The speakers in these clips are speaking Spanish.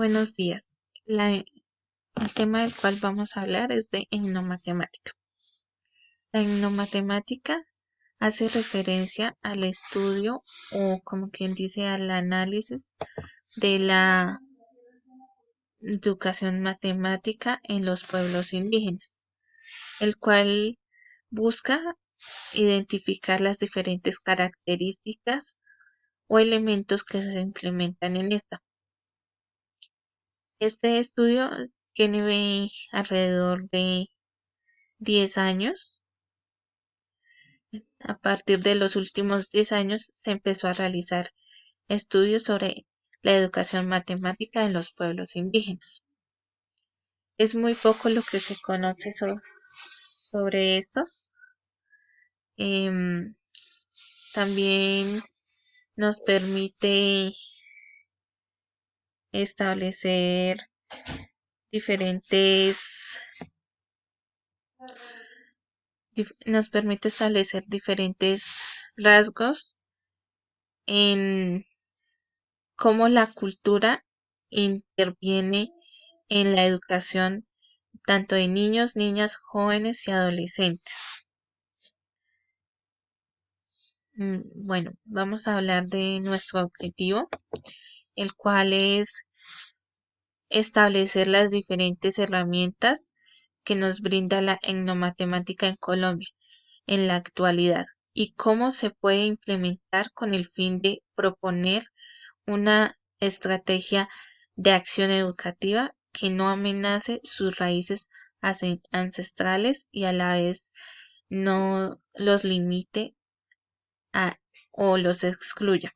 Buenos días. El tema del cual vamos a hablar es de etnomatemática. La etnomatemática hace referencia al estudio o como quien dice al análisis de la educación matemática en los pueblos indígenas, el cual busca identificar las diferentes características o elementos que se implementan en esta. Este estudio tiene alrededor de 10 años. A partir de los últimos 10 años se empezó a realizar estudios sobre la educación matemática en los pueblos indígenas. Es muy poco lo que se conoce sobre esto. Em, También nos permite establecer diferentes, nos permite establecer diferentes rasgos en cómo la cultura interviene en la educación tanto de niños, niñas, jóvenes y adolescentes. Bueno, vamos a hablar de nuestro objetivo, el cual es establecer las diferentes herramientas que nos brinda la etnomatemática en Colombia en la actualidad y cómo se puede implementar con el fin de proponer una estrategia de acción educativa que no amenace sus raíces ancestrales y a la vez no los limite a, o los excluya.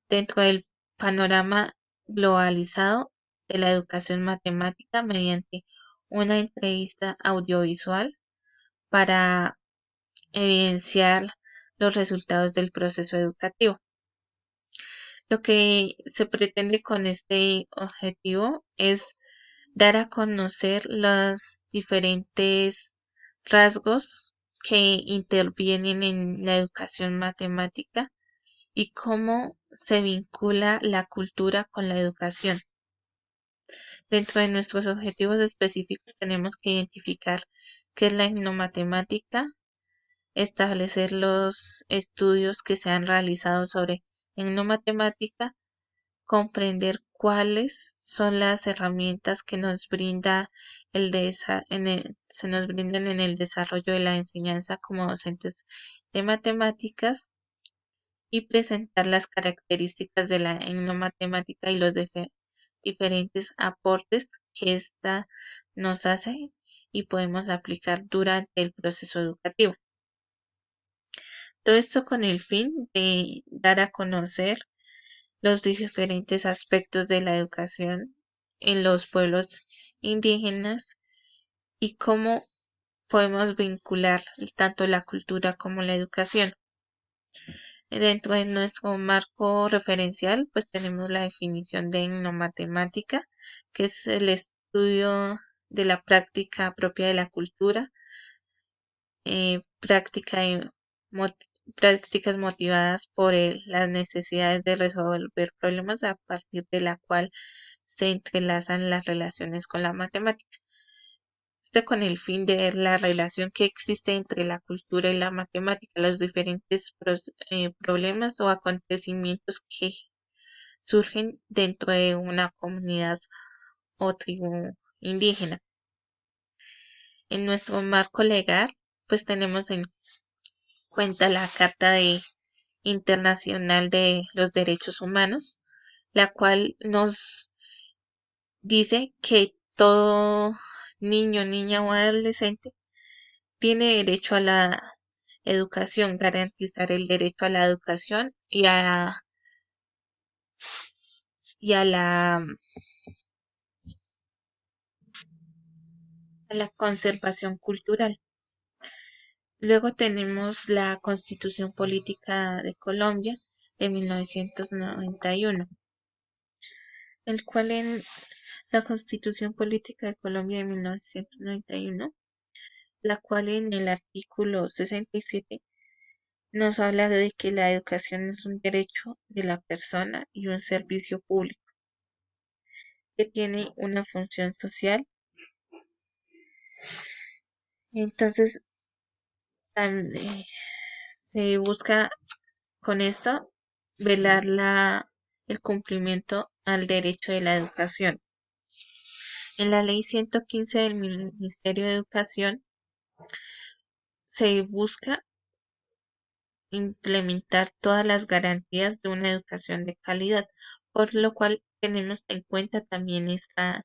Dentro del panorama globalizado de la educación matemática mediante una entrevista audiovisual para evidenciar los resultados del proceso educativo. Lo que se pretende con este objetivo es dar a conocer los diferentes rasgos que intervienen en la educación matemática y cómo se vincula la cultura con la educación. Dentro de nuestros objetivos específicos tenemos que identificar qué es la etnomatemática, establecer los estudios que se han realizado sobre etnomatemática, comprender cuáles son las herramientas que nos brinda se nos brindan en el desarrollo de la enseñanza como docentes de matemáticas y presentar las características de la etnomatemática y los diferentes aportes que ésta nos hace y podemos aplicar durante el proceso educativo. Todo esto con el fin de dar a conocer los diferentes aspectos de la educación en los pueblos indígenas y cómo podemos vincular tanto la cultura como la educación. Dentro de nuestro marco referencial, pues tenemos la definición de etnomatemática, que es el estudio de la práctica propia de la cultura, práctica y prácticas motivadas por las necesidades de resolver problemas a partir de la cual se entrelazan las relaciones con la matemática. Esto con el fin de ver la relación que existe entre la cultura y la matemática, los diferentes problemas o acontecimientos que surgen dentro de una comunidad o tribu indígena. En nuestro marco legal, pues tenemos en cuenta la Internacional de los Derechos Humanos, la cual nos dice que todo niño, niña o adolescente tiene derecho a la educación, garantizar el derecho a la educación y a la conservación cultural. Luego tenemos la Constitución Política de Colombia de 1991, el cual en la Constitución Política de Colombia de 1991, la cual en el artículo 67 nos habla de que la educación es un derecho de la persona y un servicio público. que tiene una función social. Entonces, se busca con esto velar el cumplimiento al derecho de la educación. En la Ley 115 del Ministerio de Educación se busca implementar todas las garantías de una educación de calidad, por lo cual tenemos en cuenta también esta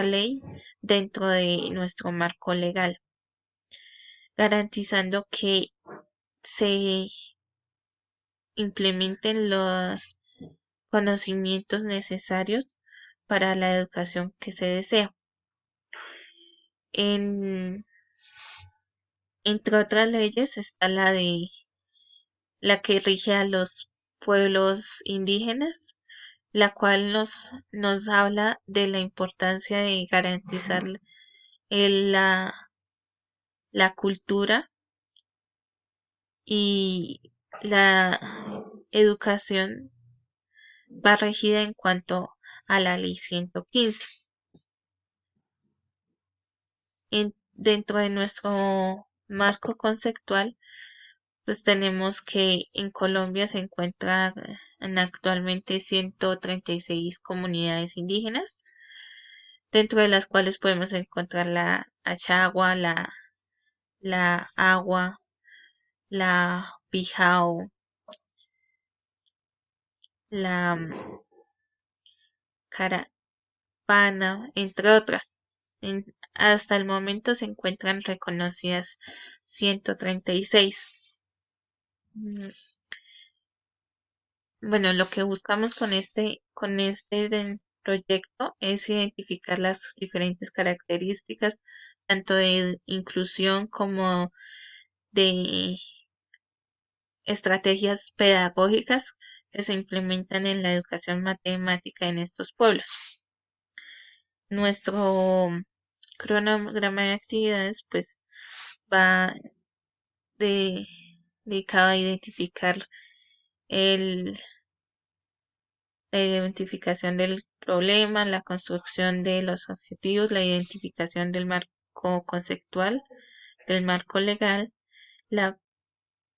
ley dentro de nuestro marco legal, garantizando que se implementen los conocimientos necesarios para la educación que se desea. Entre otras leyes está la que rige a los pueblos indígenas, la cual nos habla de la importancia de garantizar la, la cultura y la educación va regida en cuanto a la ley 115. Dentro de nuestro marco conceptual, pues tenemos que en Colombia se encuentran actualmente 136 comunidades indígenas, dentro de las cuales podemos encontrar la Achagua, la Agua, la Bijao, la Carapana, entre otras. Hasta el momento se encuentran reconocidas 136. Bueno, lo que buscamos con este proyecto es identificar las diferentes características, tanto de inclusión como de estrategias pedagógicas que se implementan en la educación matemática en estos pueblos. Nuestro cronograma de actividades pues va de, dedicado a identificar la identificación del problema, la construcción de los objetivos, la identificación del marco conceptual, del marco legal, la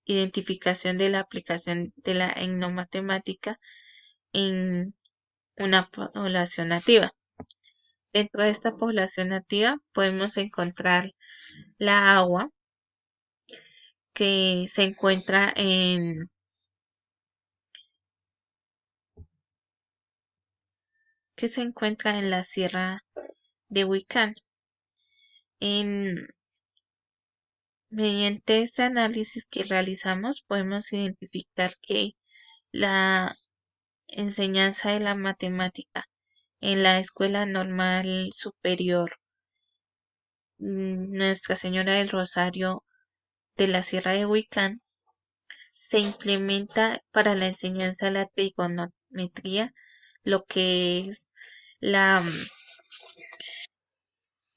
identificación de la aplicación de la etnomatemática en una población nativa. Dentro de esta población nativa podemos encontrar la agua que se encuentra en la sierra de Huicán. Mediante este análisis que realizamos podemos identificar que la enseñanza de la matemática en la Escuela Normal Superior Nuestra Señora del Rosario de la Sierra de Huicán se implementa para la enseñanza de la trigonometría, lo que es la,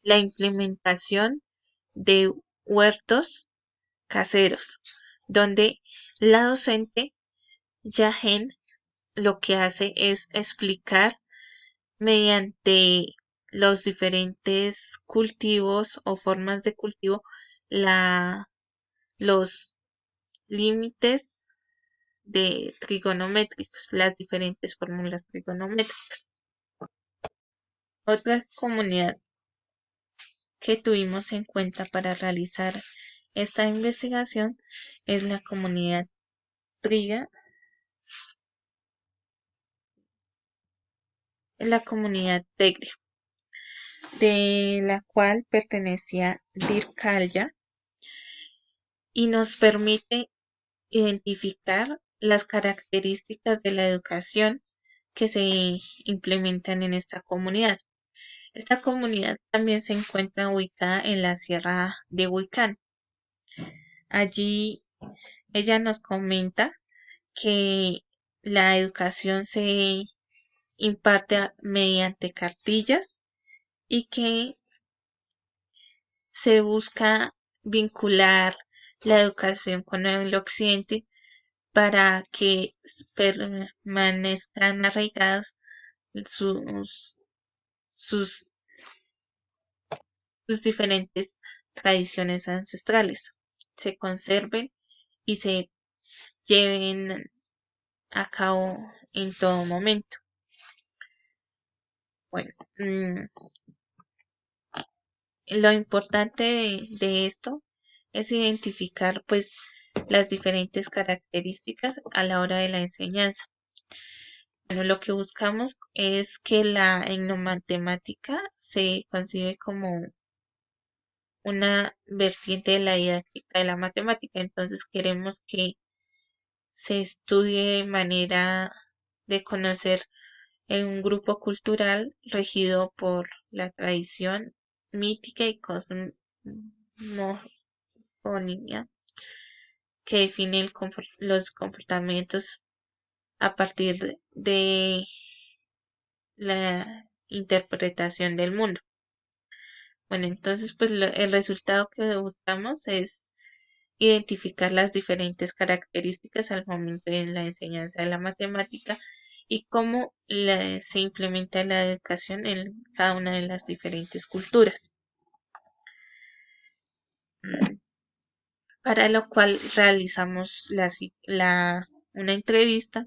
la implementación de huertos caseros, donde la docente Yahen lo que hace es explicar mediante los diferentes cultivos o formas de cultivo los límites de trigonométricos, las diferentes fórmulas trigonométricas. Otra comunidad que tuvimos en cuenta para realizar esta investigación es la comunidad Triga, la comunidad Tegria, de la cual pertenecía Dirkaya, y nos permite identificar las características de la educación que se implementan en esta comunidad. Esta comunidad también se encuentra ubicada en la Sierra de Huicán. Allí ella nos comenta que la educación se imparte mediante cartillas y que se busca vincular la educación con el occidente para que permanezcan arraigadas sus, sus diferentes tradiciones ancestrales se conserven y se lleven a cabo en todo momento. Bueno, lo importante de esto es identificar pues las diferentes características a la hora de la enseñanza. Bueno, lo que buscamos es que la etnomatemática se concibe como una vertiente de la didáctica de la matemática. Entonces queremos que se estudie de manera de conocer en un grupo cultural regido por la tradición mítica y cosmogonía que define los comportamientos a partir de la interpretación del mundo. Bueno, entonces pues el resultado que buscamos es identificar las diferentes características al momento de la enseñanza de la matemática y cómo se implementa la educación en cada una de las diferentes culturas. Para lo cual realizamos una entrevista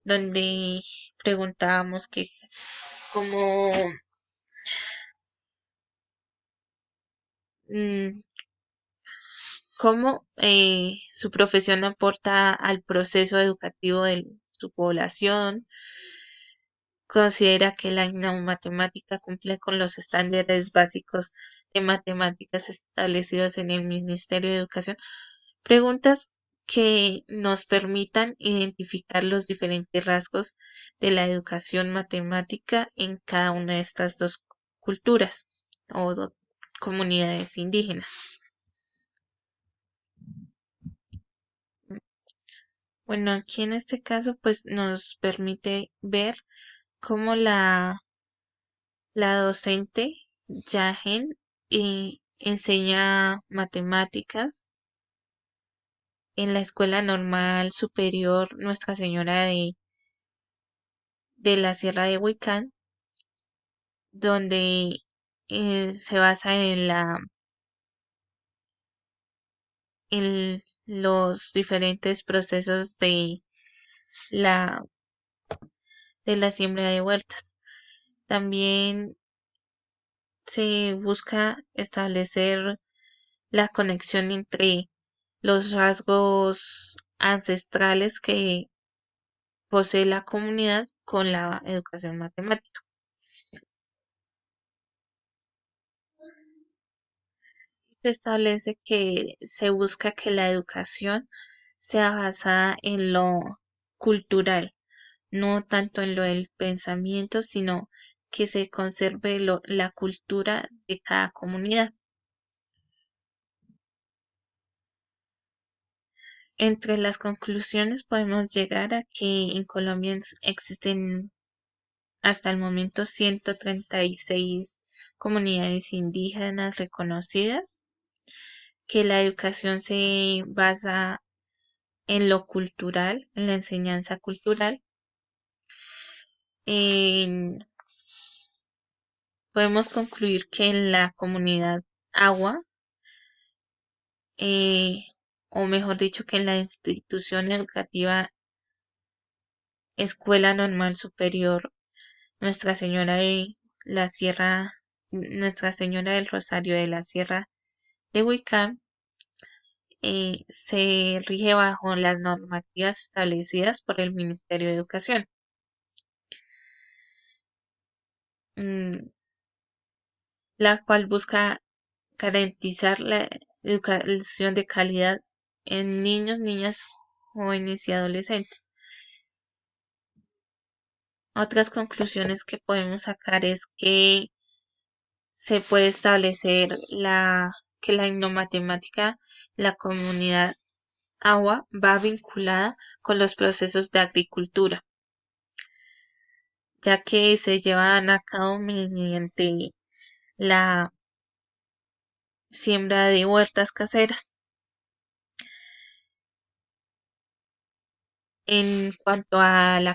donde preguntábamos que cómo, mm, cómo su profesión aporta al proceso educativo de su población. Considera que la matemática cumple con los estándares básicos de matemáticas establecidos en el Ministerio de Educación. Preguntas que nos permitan identificar los diferentes rasgos de la educación matemática en cada una de estas dos culturas o comunidades indígenas. Bueno, aquí en este caso pues nos permite ver cómo la docente Yagen enseña matemáticas en la Escuela Normal Superior Nuestra Señora de la Sierra de Huicán, donde se basa en los diferentes procesos la, de la siembra de huertas. También se busca establecer la conexión entre los rasgos ancestrales que posee la comunidad con la educación matemática. Se establece que se busca que la educación sea basada en lo cultural, no tanto en lo del pensamiento, sino que se conserve la cultura de cada comunidad. Entre las conclusiones podemos llegar a que en Colombia existen hasta el momento 136 comunidades indígenas reconocidas, que la educación se basa en lo cultural, en la enseñanza cultural. Podemos concluir que en la comunidad Agua, eh, o mejor dicho, que en la institución educativa Escuela Normal Superior Nuestra Señora de la Sierra, Nuestra Señora del Rosario de la Sierra de Huicán, se rige bajo las normativas establecidas por el Ministerio de Educación, la cual busca garantizar la educación de calidad en niños, niñas, jóvenes y adolescentes. Otras conclusiones que podemos sacar es que se puede establecer que la etnomatemática, la comunidad agua, va vinculada con los procesos de agricultura, ya que se llevan a cabo mediante la siembra de huertas caseras. En cuanto a la